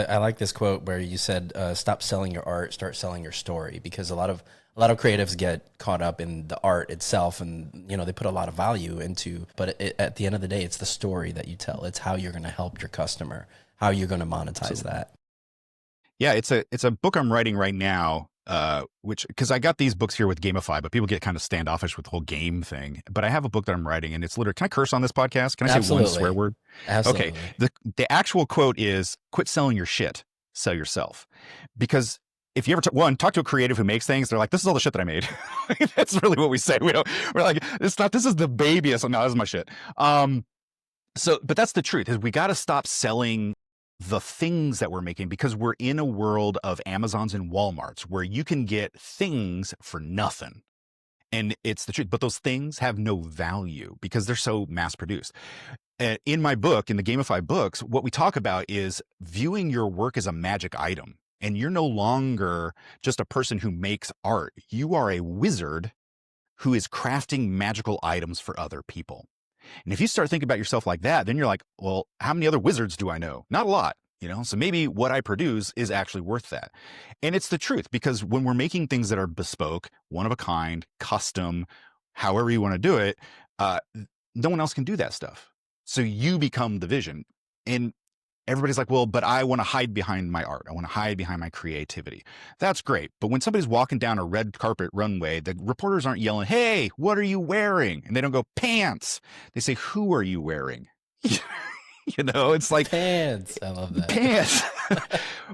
I like this quote where you said, "Stop selling your art, start selling your story." Because a lot of creatives get caught up in the art itself, and they put a lot of value into. But at the end of the day, it's the story that you tell. It's how you're going to help your customer, how you're going to monetize Absolutely. that. Yeah, it's a book I'm writing right now, which because I got these books here with Gamify, but people get kind of standoffish with the whole game thing. But I have a book that I'm writing, and it's literally. Can I curse on this podcast? Can I say one swear Absolutely, word? Okay. absolutely. The actual quote is, "Quit selling your shit, sell yourself," because if you ever talk to a creative who makes things, they're like, "This is all the shit that I made." That's really what we say. We're like, "It's not. This is the baby." So no, this is my shit. But that's the truth, is we got to stop selling the things that we're making, because we're in a world of Amazons and Walmarts where you can get things for nothing. And it's the truth. But those things have no value because they're so mass produced. In my book, in the Gamify books, what we talk about is viewing your work as a magic item. And you're no longer just a person who makes art. You are a wizard who is crafting magical items for other people. And if you start thinking about yourself like that, then you're like, well, how many other wizards do I know? Not a lot, So maybe what I produce is actually worth that. And it's the truth, because when we're making things that are bespoke, one of a kind, custom, however you want to do it, uh, no one else can do that stuff. So you become the vision. And everybody's like, well, but I want to hide behind my art. I want to hide behind my creativity. That's great. But when somebody's walking down a red carpet runway, the reporters aren't yelling, "Hey, what are you wearing?" And they don't go, "Pants." They say, "Who are you wearing?" It's like, Pants. I love that. pants.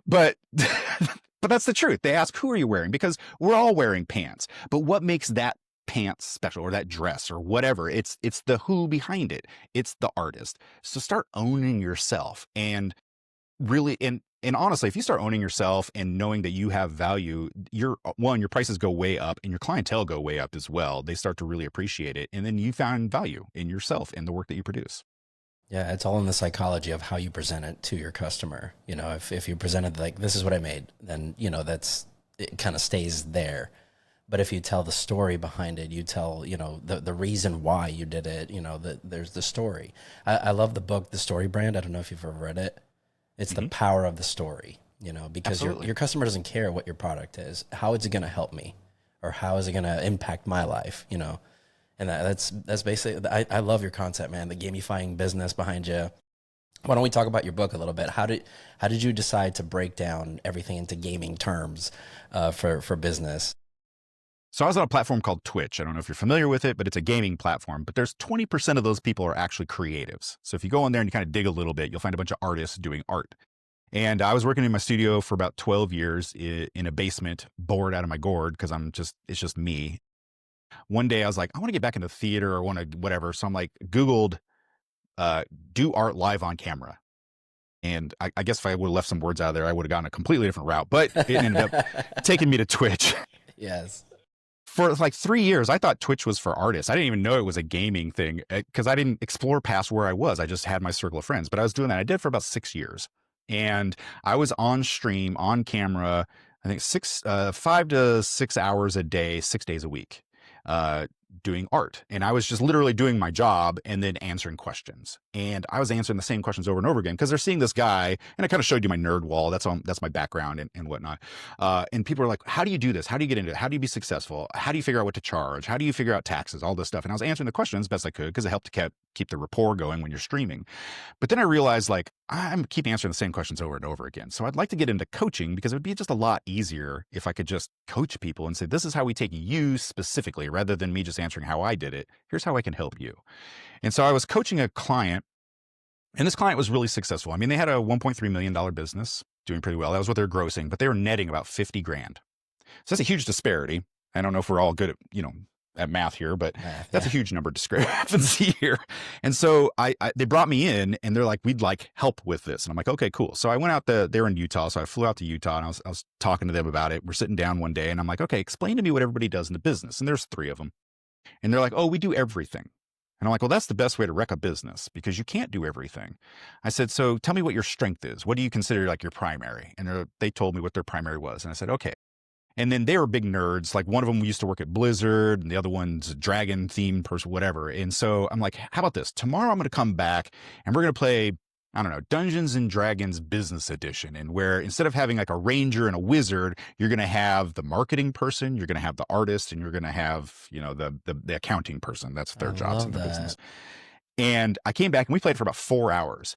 but but that's the truth. They ask, "Who are you wearing?" Because we're all wearing pants. But what makes that pants special, or that dress, or whatever? It's the who behind it. It's the artist. So start owning yourself, and really, and honestly, if you start owning yourself and knowing that you have value, your prices go way up, and your clientele go way up as well. They start to really appreciate it, and then you found value in yourself and the work that you produce. Yeah, it's all in the psychology of how you present it to your customer. If you present it like, "This is what I made," then it kind of stays there. But if you tell the story behind it, you tell, the reason why you did it, that there's the story. I love the book, The Story Brand. I don't know if you've ever read it. It's the Hmm. power of the story, because your, Absolutely. your customer doesn't care what your product is. How is it going to help me? Or how is it going to impact my life? And that's basically, I love your concept, man, the gamifying business behind you. Why don't we talk about your book a little bit? How did you decide to break down everything into gaming terms for business? So I was on a platform called Twitch. I don't know if you're familiar with it, but it's a gaming platform. But there's 20% of those people are actually creatives. So if you go in there and you kind of dig a little bit, you'll find a bunch of artists doing art. And I was working in my studio for about 12 years in a basement, bored out of my gourd, because it's just me. One day I was like, I want to get back into theater, or want to whatever. So I'm like, Googled, do art live on camera. And I guess if I would have left some words out of there, I would have gone a completely different route. But it ended up taking me to Twitch. Yes. For like 3 years, I thought Twitch was for artists. I didn't even know it was a gaming thing, because I didn't explore past where I was. I just had my circle of friends, but I was doing that. I did it for about 6 years. And I was on stream, on camera, I think 5 to 6 hours a day, 6 days a week, doing art. And I was just literally doing my job and then answering questions. And I was answering the same questions over and over again, because they're seeing this guy, and I kind of showed you my nerd wall. That's my background and whatnot. And people are like, "How do you do this? How do you get into it? How do you be successful? How do you figure out what to charge? How do you figure out taxes?" All this stuff. And I was answering the questions best I could, because it helped to keep the rapport going when you're streaming. But then I realized, like, I'm keep answering the same questions over and over again. So I'd like to get into coaching, because it would be just a lot easier if I could just coach people and say, "This is how we take you specifically," rather than me just answering how I did it. Here's how I can help you. And so I was coaching a client, and this client was really successful. I mean, they had a $1.3 million business doing pretty well. That was what they're grossing, but they were netting about 50 grand. So that's a huge disparity. I don't know if we're all good at math here, but Math, that's a yeah. huge number discrepancy here. And so they brought me in, and they're like, "We'd like help with this." And I'm like, "Okay, cool." So I went out they were in Utah. So I flew out to Utah, and I was talking to them about it. We're sitting down one day, and I'm like, "Okay, explain to me what everybody does in the business." And there's three of them. And they're like, "Oh, we do everything." And I'm like, "Well, that's the best way to wreck a business, because you can't do everything." I said, "So tell me what your strength is. What do you consider like your primary?" And they told me what their primary was. And I said, "Okay." And then they were big nerds. Like, one of them used to work at Blizzard, and the other one's a dragon themed person, whatever. And so I'm like, "How about this? Tomorrow I'm going to come back, and we're going to play I don't know, Dungeons and Dragons Business Edition, and where instead of having like a ranger and a wizard, you're going to have the marketing person, you're going to have the artist, and you're going to have, you know, the accounting person. That's I their jobs in love the that. business. And I came back and we played for about 4 hours.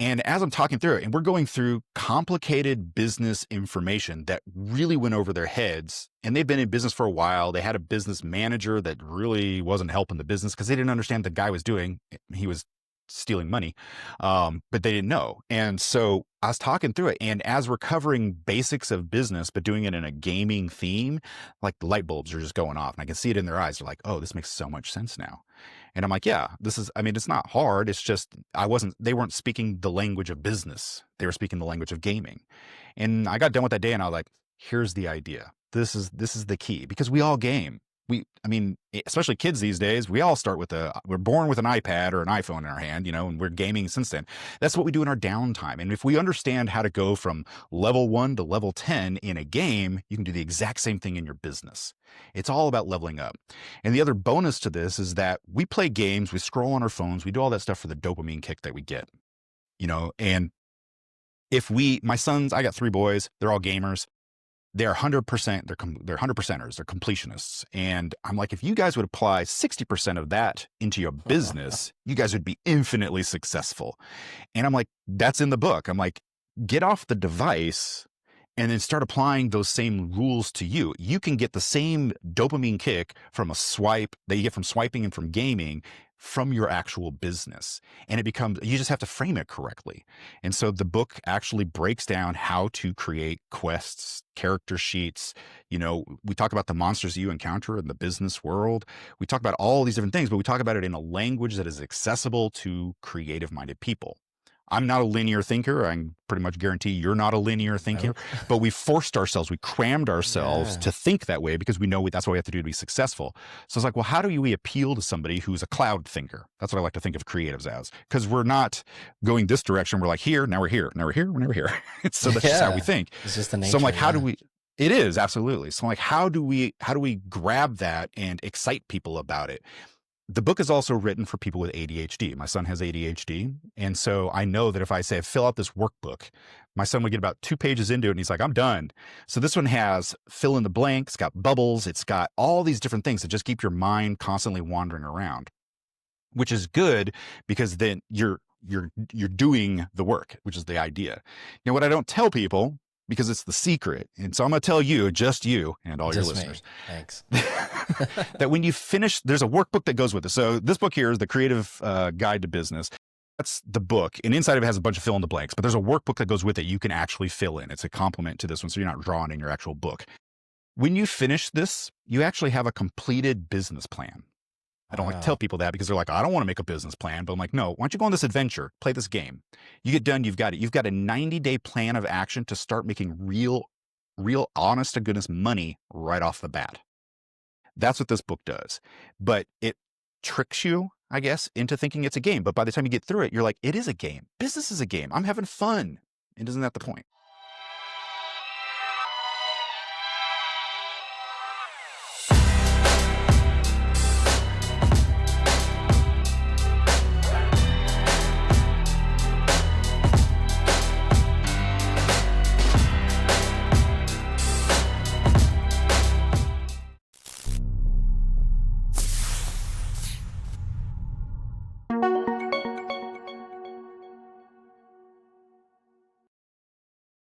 And as I'm talking through it, and we're going through complicated business information that really went over their heads, and they've been in business for a while. They had a business manager that really wasn't helping the business because they didn't understand what the guy was doing. He was stealing money, but they didn't know. And so I was talking through it, and as we're covering basics of business, but doing it in a gaming theme, like the light bulbs are just going off, and I can see it in their eyes. They're like, "Oh, this makes so much sense now." And I'm like, yeah, this is, I mean, it's not hard. It's just, they weren't speaking the language of business. They were speaking the language of gaming. And I got done with that day and I was like, here's the idea. This is the key, because we all game. I mean, especially kids these days, we all start with we're born with an iPad or an iPhone in our hand, you know, and we're gaming since then. That's what we do in our downtime. And if we understand how to go from level 1 to level 10 in a game, you can do the exact same thing in your business. It's all about leveling up. And the other bonus to this is that we play games, we scroll on our phones, we do all that stuff for the dopamine kick that we get, you know. And my sons, I got 3 boys, they're all gamers. They're 100%, they're 100%ers, they're completionists. And I'm like, if you guys would apply 60% of that into your business, you guys would be infinitely successful. And I'm like, that's in the book. I'm like, get off the device and then start applying those same rules to you. You can get the same dopamine kick from a swipe that you get from swiping and from gaming from your actual business. And you just have to frame it correctly. And so the book actually breaks down how to create quests, character sheets. You know, we talk about the monsters you encounter in the business world. We talk about all these different things, but we talk about it in a language that is accessible to creative minded people. I'm not a linear thinker. I can pretty much guarantee you're not a linear thinker, Nope. but we forced ourselves, we crammed ourselves Yeah. to think that way because we know that's what we have to do to be successful. So it's like, well, how do we appeal to somebody who's a cloud thinker? That's what I like to think of creatives as, because we're not going this direction. We're like, here, now we're here, now we're here, we're never here. So that's just how we Yeah. think. It's just the So I'm nature. like, how do Yeah. we, it is absolutely. So I'm like, how do we grab that and excite people about it? The book is also written for people with ADHD. My son has ADHD. And so I know that if I say, fill out this workbook, my son would get about 2 pages into it and he's like, I'm done. So this one has fill in the blanks, got bubbles, it's got all these different things that just keep your mind constantly wandering around, which is good because then you're doing the work, which is the idea. Now, what I don't tell people, because it's the secret, and so I'm going to tell you, just you and all your Just me. listeners, Thanks. that when you finish, there's a workbook that goes with it. So this book here is the Creative Guide to Business. That's the book, and inside of it has a bunch of fill in the blanks, but there's a workbook that goes with it you can actually fill in. It's a complement to this one, so you're not drawing in your actual book. When you finish this, you actually have a completed business plan. I don't like to tell people that because they're like, I don't want to make a business plan. But I'm like, no, why don't you go on this adventure, play this game? You get done, you've got it. You've got a 90-day plan of action to start making real, honest to goodness money right off the bat. That's what this book does. But it tricks you, I guess, into thinking it's a game. But by the time you get through it, you're like, it is a game. Business is a game. I'm having fun. And isn't that the point?